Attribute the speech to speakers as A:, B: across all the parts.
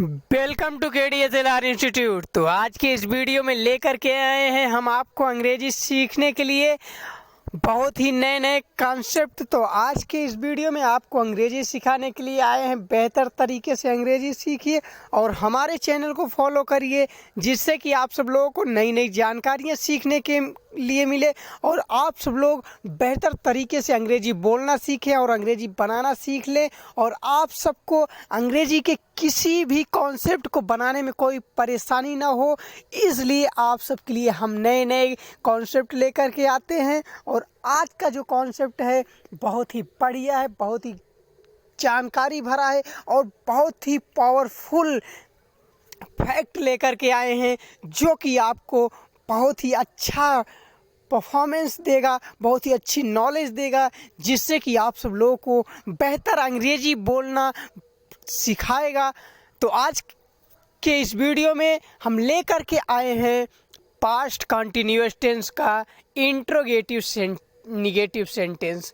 A: Welcome to KDSLR institute. तो आज के इस वीडियो में लेकर के आए हैं हम आपको अंग्रेजी सीखने के लिए बहुत ही नए नए कॉन्सेप्ट। तो आज के इस वीडियो में आपको अंग्रेजी सिखाने के लिए आए हैं। बेहतर तरीके से अंग्रेजी सीखिए और हमारे चैनल को फॉलो करिए, जिससे कि आप सब लोगों को नई नई जानकारियाँ सीखने के लिए मिले और आप सब लोग बेहतर तरीके से अंग्रेजी बोलना सीखें और अंग्रेजी बनाना सीख लें और आप सबको अंग्रेजी के किसी भी कॉन्सेप्ट को बनाने में कोई परेशानी ना हो। इसलिए आप सबके लिए हम नए नए कॉन्सेप्ट लेकर के आते हैं और आज का जो कॉन्सेप्ट है बहुत ही बढ़िया है, बहुत ही जानकारी भरा है और बहुत ही पावरफुल फैक्ट लेकर के आए हैं, जो कि आपको बहुत ही अच्छा परफॉर्मेंस देगा, बहुत ही अच्छी नॉलेज देगा, जिससे कि आप सब लोगों को बेहतर अंग्रेजी बोलना सिखाएगा। तो आज के इस वीडियो में हम लेकर के आए हैं पास्ट कंटिन्यूअस टेंस का इंट्रोगेटिव निगेटिव सेंटेंस।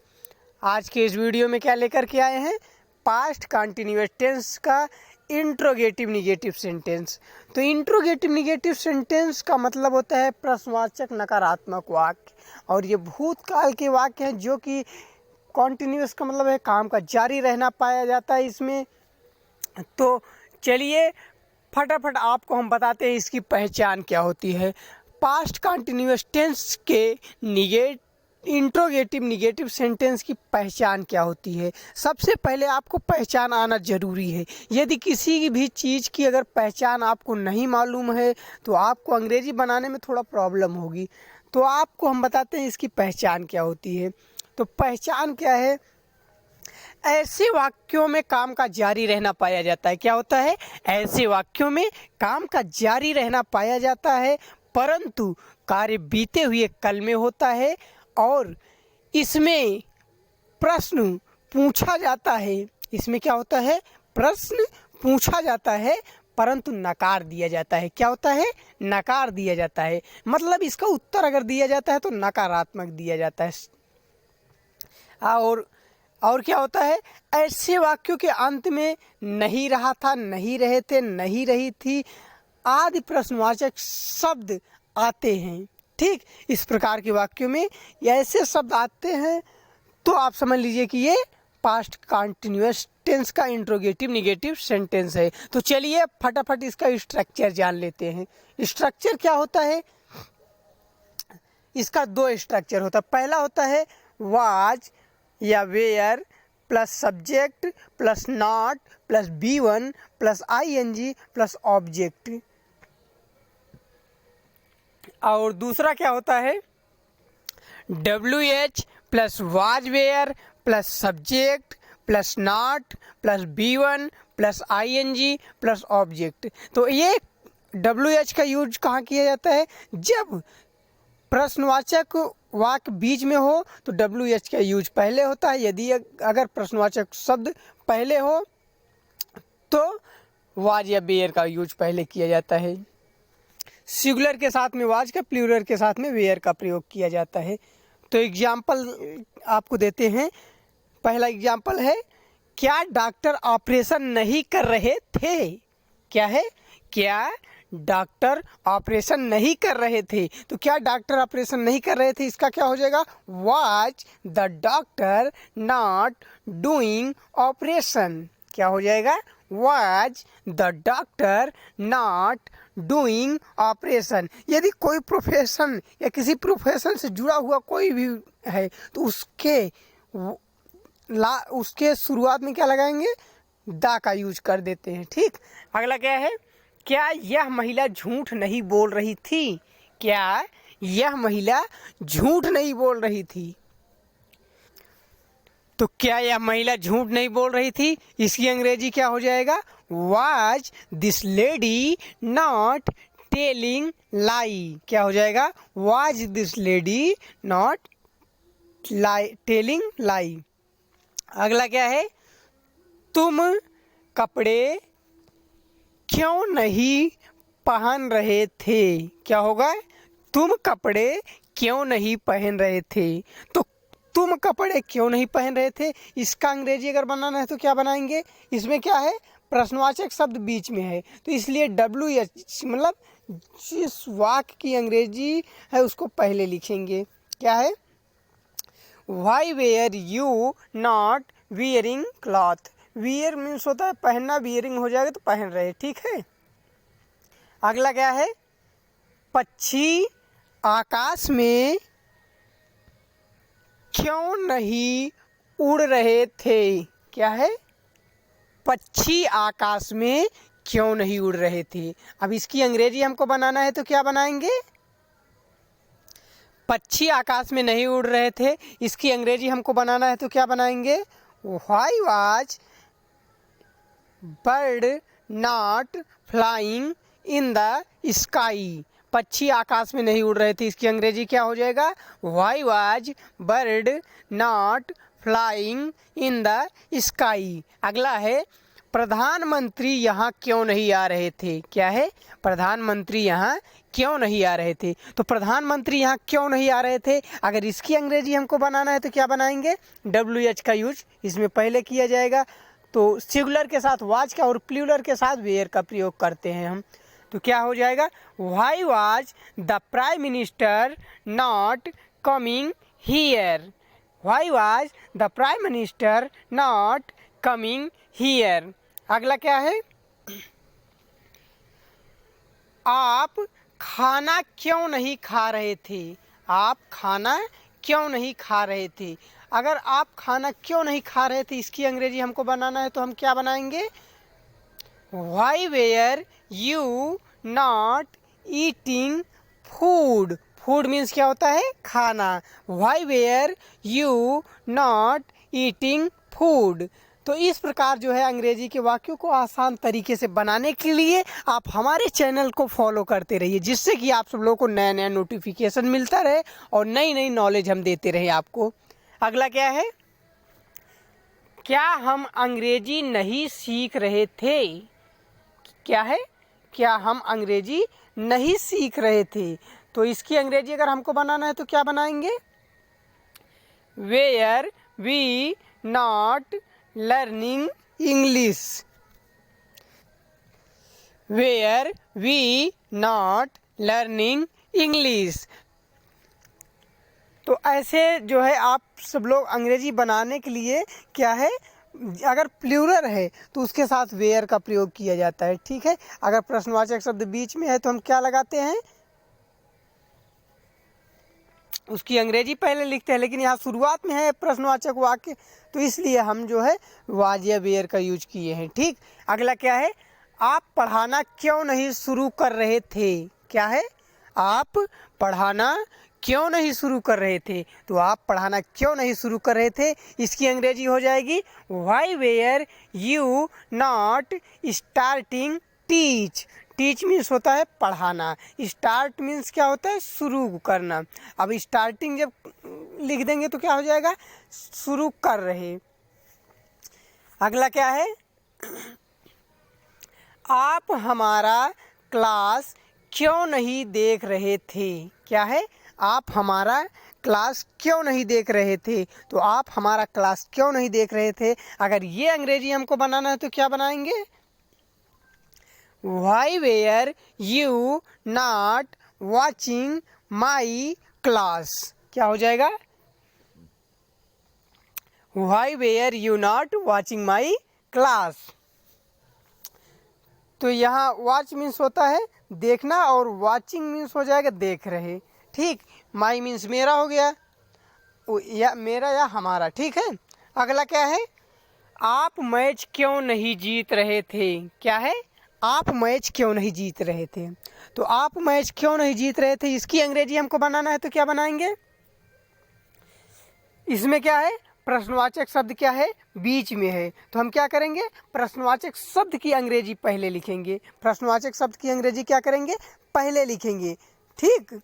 A: आज के इस वीडियो में क्या लेकर के आए हैं? पास्ट कंटिन्यूअस टेंस का इंट्रोगेटिव निगेटिव सेंटेंस। तो इंट्रोगेटिव निगेटिव सेंटेंस का मतलब होता है प्रश्नवाचक नकारात्मक वाक्य, और ये भूतकाल के वाक्य हैं जो कि कॉन्टिन्यूअस का मतलब है काम का जारी रहना पाया जाता है इसमें। तो चलिए फटाफट आपको हम बताते हैं इसकी पहचान क्या होती है। पास्ट कंटिन्यूअस टेंस के इंट्रोगेटिव निगेटिव सेंटेंस की पहचान क्या होती है। सबसे पहले आपको पहचान आना ज़रूरी है। यदि किसी भी चीज़ की अगर पहचान आपको नहीं मालूम है तो आपको अंग्रेजी बनाने में थोड़ा प्रॉब्लम होगी। तो आपको हम बताते हैं इसकी पहचान क्या होती है। तो पहचान क्या है? ऐसे वाक्यों में काम का जारी रहना पाया जाता है। क्या होता है? ऐसे वाक्यों में काम का जारी रहना पाया जाता है, परंतु कार्य बीते हुए कल में होता है और इसमें प्रश्न पूछा जाता है। इसमें क्या होता है? प्रश्न पूछा जाता है परंतु नकार दिया जाता है। क्या होता है? नकार दिया जाता है। मतलब इसका उत्तर अगर दिया जाता है तो नकारात्मक दिया जाता है। और क्या होता है? ऐसे वाक्यों के अंत में नहीं रहा था, नहीं रहे थे, नहीं रही थी आदि प्रश्नवाचक शब्द आते हैं। ठीक, इस प्रकार के वाक्यों में ऐसे शब्द आते हैं तो आप समझ लीजिए कि ये पास्ट कंटिन्यूअस टेंस का इंट्रोगेटिव निगेटिव सेंटेंस है। तो चलिए फटाफट इसका स्ट्रक्चर जान लेते हैं। स्ट्रक्चर क्या होता है? इसका दो स्ट्रक्चर होता है। पहला होता है वाज या were plus subject plus not plus B1 plus ING plus object. और दूसरा क्या होता है? WH plus was were plus subject plus not plus B1 plus ING plus object. तो ये WH का यूज कहाँ किया जाता है? जब प्रश्नवाचक वाक्य बीच में हो तो WH का यूज पहले होता है। यदि अगर प्रश्नवाचक शब्द पहले हो तो वाज या वेयर का यूज पहले किया जाता है। सिंगुलर के साथ में वाज का, प्लूरल के साथ में वेयर का प्रयोग किया जाता है। तो एग्जाम्पल आपको देते हैं। पहला एग्जाम्पल है, क्या डॉक्टर ऑपरेशन नहीं कर रहे थे? क्या है? क्या डॉक्टर ऑपरेशन नहीं कर रहे थे। तो क्या डॉक्टर ऑपरेशन नहीं कर रहे थे, इसका क्या हो जाएगा? Was the doctor not doing operation. क्या हो जाएगा? Was the doctor not doing operation. यदि कोई प्रोफेशन या किसी प्रोफेशन से जुड़ा हुआ कोई भी है तो उसके शुरुआत में क्या लगाएंगे? दा का यूज कर देते हैं। ठीक, अगला क्या है? क्या यह महिला झूठ नहीं बोल रही थी? क्या यह महिला झूठ नहीं बोल रही थी? तो क्या यह महिला झूठ नहीं बोल रही थी, इसकी अंग्रेजी क्या हो जाएगा? Was this lady not telling लाई। क्या हो जाएगा? Was this lady not telling लाई। अगला क्या है? तुम कपड़े क्यों नहीं पहन रहे थे? क्या होगा? तुम कपड़े क्यों नहीं पहन रहे थे। तो तुम कपड़े क्यों नहीं पहन रहे थे, इसका अंग्रेजी अगर बनाना है तो क्या बनाएंगे? इसमें क्या है? प्रश्नवाचक शब्द बीच में है, तो इसलिए WH मतलब जिस वाक्य की अंग्रेजी है उसको पहले लिखेंगे। क्या है? Why were you not wearing cloth. Wear means होता है पहनना, वियरिंग हो जाएगा तो पहन रहे, ठीक है। अगला क्या है? पक्षी आकाश में क्यों नहीं उड़ रहे थे। क्या है? पक्षी आकाश में क्यों नहीं उड़ रहे थे। अब इसकी अंग्रेजी हमको बनाना है तो क्या बनाएंगे? पक्षी आकाश में नहीं उड़ रहे थे, इसकी अंग्रेजी हमको बनाना है तो क्या बनाएंगे? Why was bird not flying in the sky. पक्षी आकाश में नहीं उड़ रहे थे, इसकी अंग्रेजी क्या हो जाएगा? Why was bird not flying in the sky. अगला है प्रधानमंत्री यहाँ क्यों नहीं आ रहे थे। क्या है? प्रधानमंत्री यहाँ क्यों नहीं आ रहे थे। तो प्रधानमंत्री यहाँ क्यों नहीं आ रहे थे, अगर इसकी अंग्रेजी हमको बनाना है तो क्या बनाएंगे? WH का यूज इसमें पहले किया जाएगा। तो सिंगुलर के साथ वाज का और प्लूरल के साथ वेयर का प्रयोग करते हैं हम। तो क्या हो जाएगा? Why was the prime minister not coming here. Why was the prime minister not coming here. अगला क्या है? आप खाना क्यों नहीं खा रहे थे। आप खाना क्यों नहीं खा रहे थे। अगर आप खाना क्यों नहीं खा रहे थे, इसकी अंग्रेजी हमको बनाना है तो हम क्या बनाएंगे? Why were you not eating food? Food means क्या होता है? खाना। Why were you not eating food? तो इस प्रकार जो है अंग्रेजी के वाक्यों को आसान तरीके से बनाने के लिए आप हमारे चैनल को फॉलो करते रहिए, जिससे कि आप सब लोगों को नया नया नोटिफिकेशन मिलता रहे और नई नई नॉलेज हम देते रहे आपको। अगला क्या है? क्या हम अंग्रेजी नहीं सीख रहे थे। क्या है? क्या हम अंग्रेजी नहीं सीख रहे थे। तो इसकी अंग्रेजी अगर हमको बनाना है तो क्या बनाएंगे? Were we not learning English. Were we not learning English. तो ऐसे जो है आप सब लोग अंग्रेजी बनाने के लिए क्या है, अगर प्लूरल है तो उसके साथ वेयर का प्रयोग किया जाता है, ठीक है। अगर प्रश्नवाचक शब्द बीच में है तो हम क्या लगाते हैं? उसकी अंग्रेजी पहले लिखते हैं, लेकिन यहाँ शुरुआत में है प्रश्नवाचक वाक्य, तो इसलिए हम जो है वाज या वेयर का यूज किए हैं, ठीक। अगला क्या है? आप पढ़ाना क्यों नहीं शुरू कर रहे थे। क्या है? आप पढ़ाना क्यों नहीं शुरू कर रहे थे। तो आप पढ़ाना क्यों नहीं शुरू कर रहे थे, इसकी अंग्रेजी हो जाएगी why were you not starting teach. Teach means होता है पढ़ाना, स्टार्ट मीन्स क्या होता है? शुरू करना। अब स्टार्टिंग जब लिख देंगे तो क्या हो जाएगा? शुरू कर रहे। अगला क्या है? आप हमारा क्लास क्यों नहीं देख रहे थे। क्या है? आप हमारा क्लास क्यों नहीं देख रहे थे। तो आप हमारा क्लास क्यों नहीं देख रहे थे, अगर ये अंग्रेजी हमको बनाना है तो क्या बनाएंगे? Why were you not watching my class? क्या हो जाएगा? Why were you not watching my class? तो यहाँ वॉच मीन्स होता है देखना और वॉचिंग मीन्स हो जाएगा देख रहे, ठीक। माई मीन्स मेरा हो गया, या मेरा या हमारा, ठीक है। अगला क्या है? आप मैच क्यों नहीं जीत रहे थे। क्या है? आप मैच क्यों नहीं जीत रहे थे। तो आप मैच क्यों नहीं जीत रहे थे, इसकी अंग्रेजी हमको बनाना है तो क्या बनाएंगे? इसमें क्या है? प्रश्नवाचक शब्द क्या है? बीच में है, तो हम क्या करेंगे? प्रश्नवाचक शब्द की अंग्रेजी पहले लिखेंगे। प्रश्नवाचक शब्द की अंग्रेजी क्या करेंगे? पहले लिखेंगे, ठीक।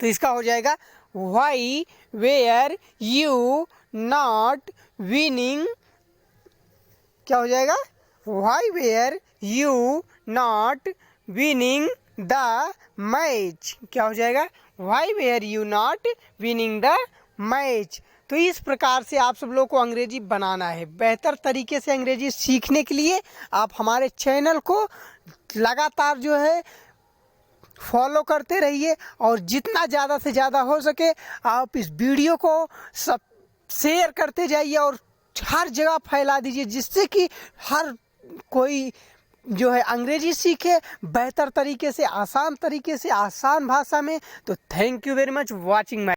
A: तो इसका हो जाएगा why were you not winning. क्या हो जाएगा? Why were you not winning the match. क्या हो जाएगा? Why were you not winning the match. तो इस प्रकार से आप सब लोग को अंग्रेजी बनाना है। बेहतर तरीके से अंग्रेजी सीखने के लिए आप हमारे चैनल को लगातार जो है फॉलो करते रहिए और जितना ज़्यादा से ज़्यादा हो सके आप इस वीडियो को सब शेयर करते जाइए और हर जगह फैला दीजिए, जिससे कि हर कोई जो है अंग्रेजी सीखे बेहतर तरीके से, आसान तरीके से, आसान भाषा में। तो thank you very much watching my